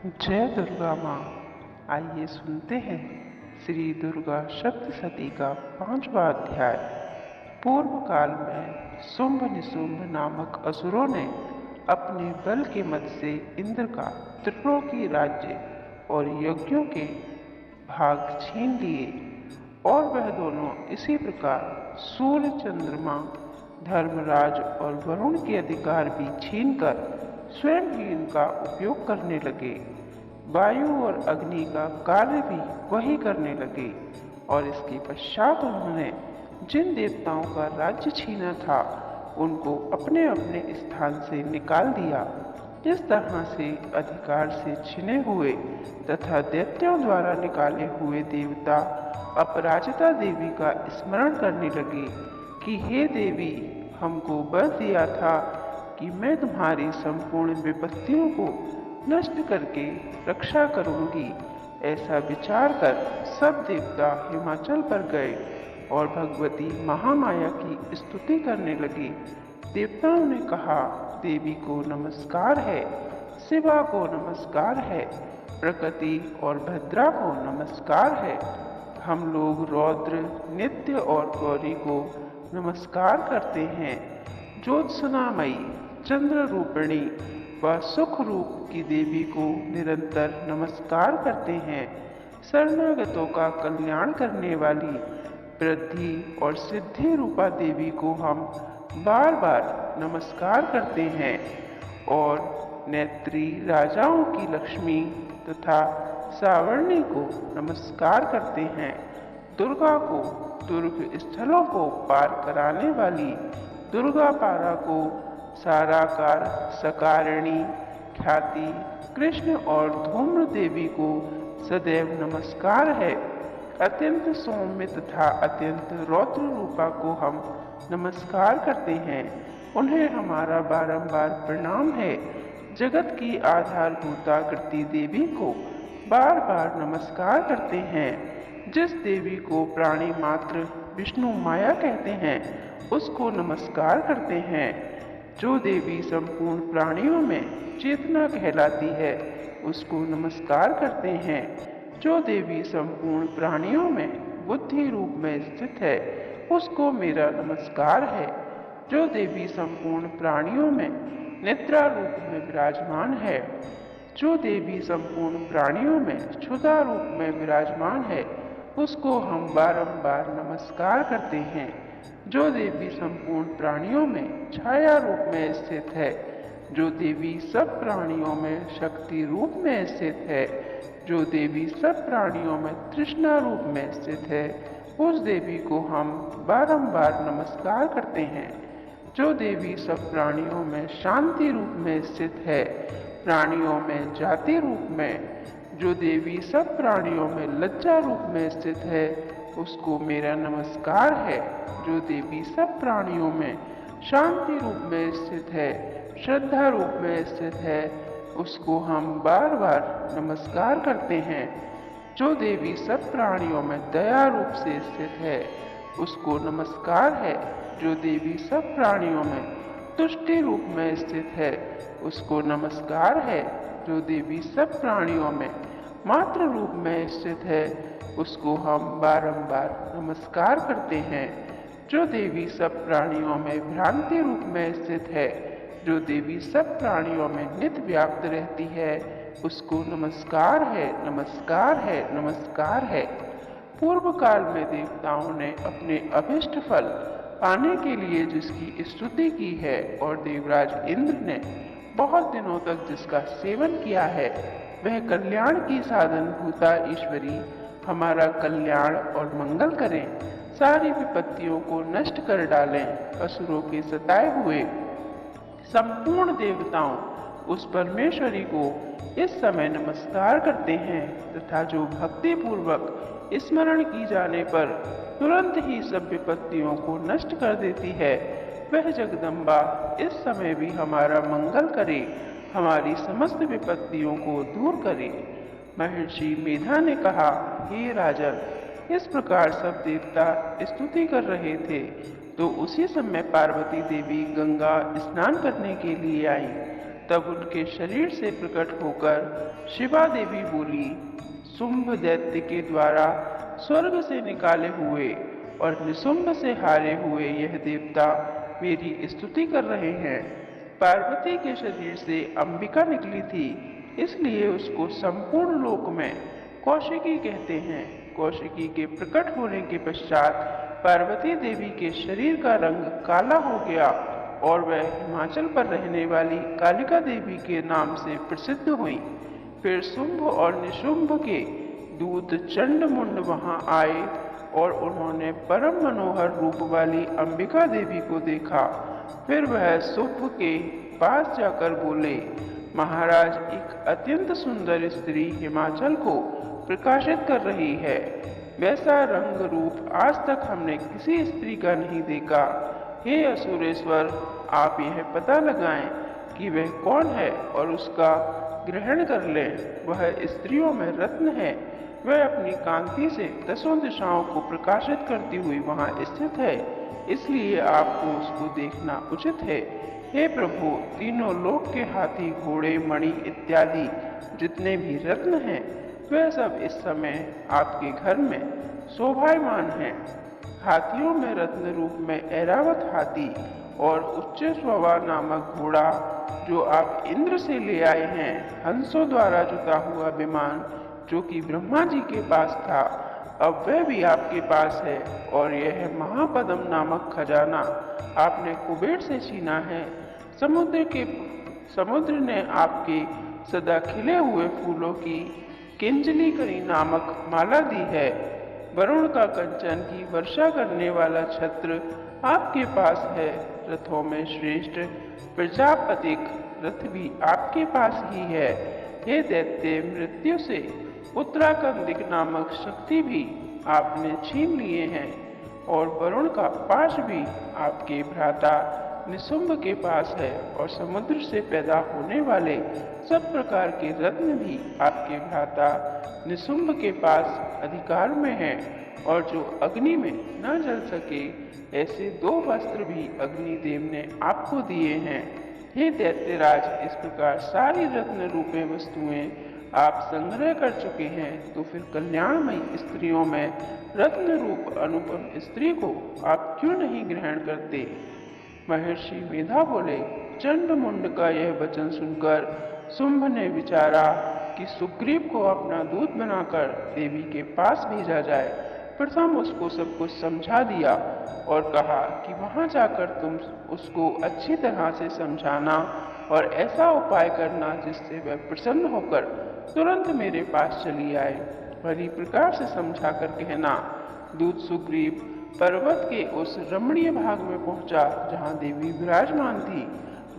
जय दुर्गा माँ। आइए सुनते हैं श्री दुर्गा सप्तशती का 5वां अध्याय। पूर्व काल में शुंभ निशुंभ नामक असुरों ने अपने बल के मद से इंद्र का त्रिलोकी राज्य और यज्ञों के भाग छीन लिए और वह दोनों इसी प्रकार सूर्य, चंद्रमा, धर्मराज और वरुण के अधिकार भी छीनकर स्वयं ही इनका उपयोग करने लगे। वायु और अग्नि का कार्य भी वही करने लगे और इसके पश्चात उन्होंने जिन देवताओं का राज्य छीना था उनको अपने अपने स्थान से निकाल दिया। इस तरह से अधिकार से छिने हुए तथा दैत्यों द्वारा निकाले हुए देवता अपराजिता देवी का स्मरण करने लगे कि हे देवी, हमको वर दिया था कि मैं तुम्हारी संपूर्ण विपत्तियों को नष्ट करके रक्षा करूंगी। ऐसा विचार कर सब देवता हिमाचल पर गए और भगवती महामाया की स्तुति करने लगे। देवताओं ने कहा, देवी को नमस्कार है, शिवा को नमस्कार है, प्रकृति और भद्रा को नमस्कार है। हम लोग रौद्र, नित्य और गौरी को नमस्कार करते हैं। ज्योत्सनामयी, चंद्र रूपिणी व सुख रूप की देवी को निरंतर नमस्कार करते हैं। शरणागतों का कल्याण करने वाली वृद्धि और सिद्धि रूपा देवी को हम बार बार नमस्कार करते हैं और नेत्री राजाओं की लक्ष्मी तथा सावर्णी को नमस्कार करते हैं। दुर्गा को, दुर्ग स्थलों को पार कराने वाली दुर्गा पारा को, साराकार, सकारिणी, ख्याति, कृष्ण और धूम्र देवी को सदैव नमस्कार है। अत्यंत सौम्य तथा अत्यंत रौद्र रूपा को हम नमस्कार करते हैं। उन्हें हमारा बारंबार प्रणाम है। जगत की आधारभूताकृति देवी को बार बार नमस्कार करते हैं। जिस देवी को प्राणी मात्र विष्णु माया कहते हैं उसको नमस्कार करते हैं। जो देवी संपूर्ण प्राणियों में चेतना कहलाती है उसको नमस्कार करते हैं। जो देवी संपूर्ण प्राणियों में बुद्धि रूप में स्थित है उसको मेरा नमस्कार है। जो देवी संपूर्ण प्राणियों में निद्रा रूप में विराजमान है, जो देवी संपूर्ण प्राणियों में क्षुधा रूप में विराजमान है उसको हम बारंबार नमस्कार करते हैं। जो देवी संपूर्ण प्राणियों में छाया रूप में स्थित है, जो देवी सब प्राणियों में शक्ति रूप में स्थित है, जो देवी सब प्राणियों में तृष्णा रूप में स्थित है, उस देवी को हम बारंबार नमस्कार करते हैं। जो देवी सब प्राणियों में शांति रूप में स्थित है, प्राणियों में जाति रूप में, जो देवी सब प्राणियों में लज्जा रूप में स्थित है उसको मेरा नमस्कार है। जो देवी सब प्राणियों में शांति रूप में स्थित है, श्रद्धा रूप में स्थित है, उसको हम बार बार नमस्कार करते हैं। जो देवी सब प्राणियों में दया रूप से स्थित है उसको नमस्कार है। जो देवी सब प्राणियों में तुष्टि रूप में स्थित है उसको नमस्कार है। जो देवी सब प्राणियों में मात्र रूप में स्थित है उसको हम बारंबार नमस्कार करते हैं। जो देवी सब प्राणियों में भ्रांति रूप में स्थित है, जो देवी सब प्राणियों में नित्य व्याप्त रहती है उसको नमस्कार है, नमस्कार है, नमस्कार है। पूर्व काल में देवताओं ने अपने अभिष्ट फल पाने के लिए जिसकी स्तुति की है और देवराज इंद्र ने बहुत दिनों तक जिसका सेवन किया है, वह कल्याण की साधन भूता ईश्वरी हमारा कल्याण और मंगल करें, सारी विपत्तियों को नष्ट कर डालें। असुरों के सताए हुए संपूर्ण देवताओं उस परमेश्वरी को इस समय नमस्कार करते हैं तथा जो भक्ति पूर्वक स्मरण की जाने पर तुरंत ही सब विपत्तियों को नष्ट कर देती है, वह जगदम्बा इस समय भी हमारा मंगल करे, हमारी समस्त विपत्तियों को दूर करे। महर्षि मेधा ने कहा, हे राजन, इस प्रकार सब देवता स्तुति कर रहे थे तो उसी समय पार्वती देवी गंगा स्नान करने के लिए आई। तब उनके शरीर से प्रकट होकर शिवा देवी बोली, शुंभ दैत्य के द्वारा स्वर्ग से निकाले हुए और निशुंभ से हारे हुए यह देवता मेरी स्तुति कर रहे हैं। पार्वती के शरीर से अंबिका निकली थी, इसलिए उसको संपूर्ण लोक में कौशिकी कहते हैं। कौशिकी के प्रकट होने के पश्चात पार्वती देवी के शरीर का रंग काला हो गया और वह हिमाचल पर रहने वाली कालिका देवी के नाम से प्रसिद्ध हुई। फिर शुंभ और निशुंभ के दूत चंडमुंड वहां आए और उन्होंने परम मनोहर रूप वाली अंबिका देवी को देखा। फिर वह शुंभ के पास जाकर बोले, महाराज, एक अत्यंत सुंदर स्त्री हिमाचल को प्रकाशित कर रही है। वैसा रंग रूप आज तक हमने किसी स्त्री का नहीं देखा। हे असुरेश्वर, आप यह पता लगाएं कि वह कौन है और उसका ग्रहण कर लें। वह स्त्रियों में रत्न है। वह अपनी कांति से दसों दिशाओं को प्रकाशित करती हुई वहां स्थित है, इसलिए आपको उसको देखना उचित है। हे प्रभु, तीनों लोक के हाथी, घोड़े, मणि इत्यादि जितने भी रत्न हैं, वह सब इस समय आपके घर में शोभायमान हैं। हाथियों में रत्न रूप में ऐरावत हाथी और उच्च स्ववा नामक घोड़ा जो आप इंद्र से ले आए हैं, हंसों द्वारा जुता हुआ विमान जो कि ब्रह्मा जी के पास था, अब वह भी आपके पास है। और यह महापद्म नामक खजाना आपने कुबेर से छीना है। समुद्र ने आपके सदा खिले हुए फूलों की किंजली करी नामक माला दी है। वरुण का कंचन की वर्षा करने वाला छत्र आपके पास है। रथों में श्रेष्ठ प्रजापतिक रथ भी आपके पास ही है। हे दैत्य, मृत्यु से उत्तराकंदिक नामक शक्ति भी आपने छीन लिए हैं और वरुण का पाश भी आपके भ्राता निशुंभ के पास है और समुद्र से पैदा होने वाले सब प्रकार के रत्न भी आपके भ्राता निशुंभ के पास अधिकार में हैं और जो अग्नि में न जल सके ऐसे 2 वस्त्र भी अग्निदेव ने आपको दिए हैं। हे दैत्यराज, इस प्रकार सारी रत्न रूपे वस्तुएं आप संग्रह कर चुके हैं, तो फिर कल्याणमयी स्त्रियों में रत्न रूप अनुपम स्त्री को आप क्यों नहीं ग्रहण करते? महर्षि मेधा बोले, चंडमुंड का यह वचन सुनकर शुंभ ने विचारा कि सुग्रीव को अपना दूत बनाकर देवी के पास भेजा जाए। प्रथम उसको सब कुछ समझा दिया और कहा कि वहां जाकर तुम उसको अच्छी तरह से समझाना और ऐसा उपाय करना जिससे वह प्रसन्न होकर तुरंत मेरे पास चली आए। भली प्रकार से समझा कर कहना। दूत सुग्रीव पर्वत के उस रमणीय भाग में पहुंचा जहां देवी विराजमान थी।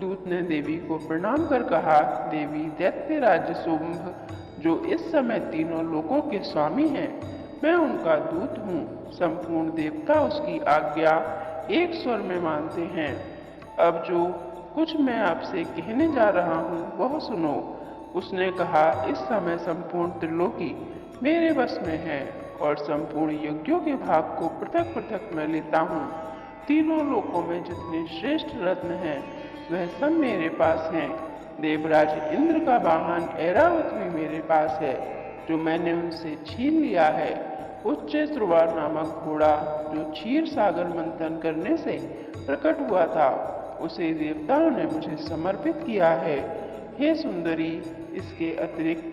दूत ने देवी को प्रणाम कर कहा, देवी, दैत्यराज शुंभ जो इस समय तीनों लोकों के स्वामी हैं, मैं उनका दूत हूँ। संपूर्ण देवता उसकी आज्ञा एक स्वर में मानते हैं। अब जो कुछ मैं आपसे कहने जा रहा हूँ वह सुनो। उसने कहा, इस समय संपूर्ण त्रिलोकी मेरे वश में है और संपूर्ण यज्ञों के भाग को पृथक पृथक मैं लेता हूँ। तीनों लोकों में जितने श्रेष्ठ रत्न हैं वह सब मेरे पास हैं। देवराज इंद्र का वाहन ऐरावत भी मेरे पास है जो मैंने उनसे छीन लिया है। उच्च श्रुवा नामक घोड़ा जो क्षीर सागर मंथन करने से प्रकट हुआ था, उसे देवताओं ने मुझे समर्पित किया है। हे सुंदरी, इसके अतिरिक्त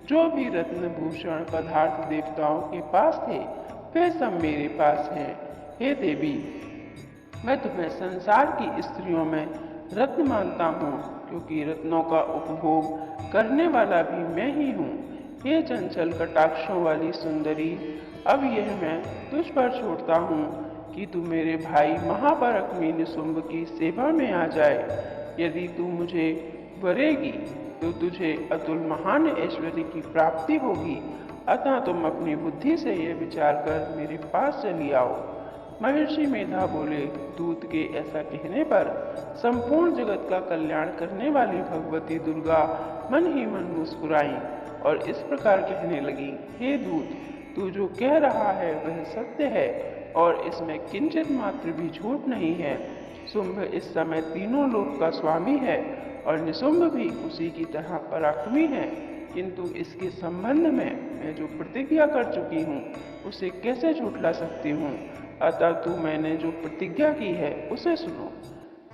जो भी रत्न भूषण पदार्थ देवताओं के पास थे वे सब मेरे पास हैं। हे देवी, मैं तुम्हें संसार की स्त्रियों में रत्न मानता हूँ, क्योंकि रत्नों का उपभोग करने वाला भी मैं ही हूँ। हे चंचल कटाक्षों वाली सुंदरी, अब यह मैं तुझ पर छोड़ता हूँ कि तू मेरे भाई महापराक्रमी निशुंभ की सेवा में आ जाए। यदि तू मुझे वरेगी तो तुझे अतुल महान ऐश्वर्य की प्राप्ति होगी। अतः तुम अपनी बुद्धि से यह विचार कर मेरे पास चली आओ। महर्षि मेधा बोले, दूत के ऐसा कहने पर संपूर्ण जगत का कल्याण करने वाली भगवती दुर्गा मन ही मन मुस्कुराई और इस प्रकार कहने लगी, हे दूत, तू जो कह रहा है वह सत्य है और इसमें किंचित मात्र भी झूठ नहीं है। शुंभ इस समय तीनों लोक का स्वामी है और निशुंभ भी उसी की तरह पराक्रमी है, किंतु इसके संबंध में मैं जो प्रतिज्ञा कर चुकी हूँ उसे कैसे झुठला सकती हूँ। अतः मैंने जो प्रतिज्ञा की है उसे सुनो।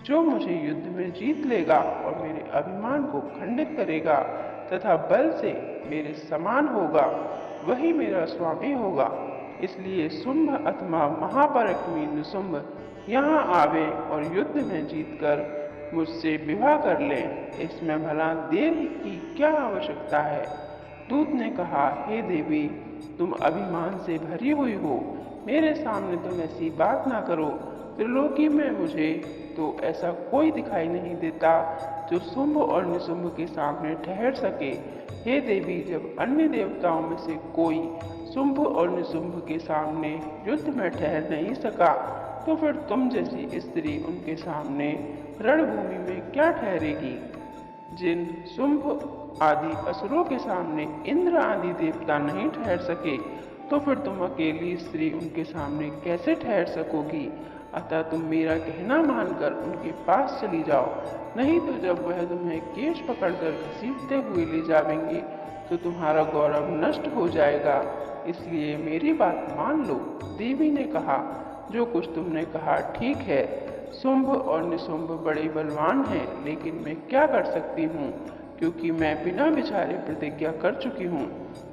जो मुझे युद्ध में जीत लेगा और मेरे अभिमान को खंडित करेगा तथा बल से मेरे समान होगा, वही मेरा स्वामी होगा। इसलिए शुंभ अथवा महापराक्रमी निशुंभ यहाँ आवे और युद्ध में जीतकर मुझसे विवाह कर ले। इसमें भला देर की क्या आवश्यकता है। दूत ने कहा, हे देवी, तुम अभिमान से भरी हुई हो, मेरे सामने तुम ऐसी बात ना करो। त्रिलोकी में मुझे तो ऐसा कोई दिखाई नहीं देता जो शुंभ और निशुंभ के सामने ठहर सके। हे देवी, जब अन्य देवताओं में से कोई शुंभ और निशुंभ के सामने युद्ध में ठहर नहीं सका, तो फिर तुम जैसी स्त्री उनके सामने रणभूमि में क्या ठहरेगी। जिन शुंभ आदि असुरों के सामने इंद्र आदि देवता नहीं ठहर सके, तो फिर तुम अकेली स्त्री उनके सामने कैसे ठहर सकोगी। अतः तुम मेरा कहना मानकर उनके पास चली जाओ, नहीं तो जब वह तुम्हें केश पकड़कर घसीटते हुए ले जाएंगे तो तुम्हारा गौरव नष्ट हो जाएगा। इसलिए मेरी बात मान लो। देवी ने कहा, जो कुछ तुमने कहा ठीक है। शुंभ और निशुंभ बड़े बलवान हैं, लेकिन मैं क्या कर सकती हूँ, क्योंकि मैं बिना विचारे प्रतिज्ञा कर चुकी हूँ।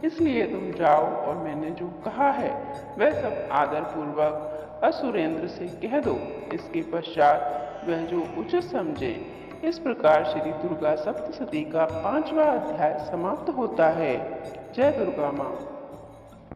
इसलिए तुम जाओ और मैंने जो कहा है वह सब आदर पूर्वक असुरेंद्र से कह दो। इसके पश्चात वह जो उचित समझे। इस प्रकार श्री दुर्गा सप्तशती का 5वां अध्याय समाप्त होता है। जय दुर्गा माँ।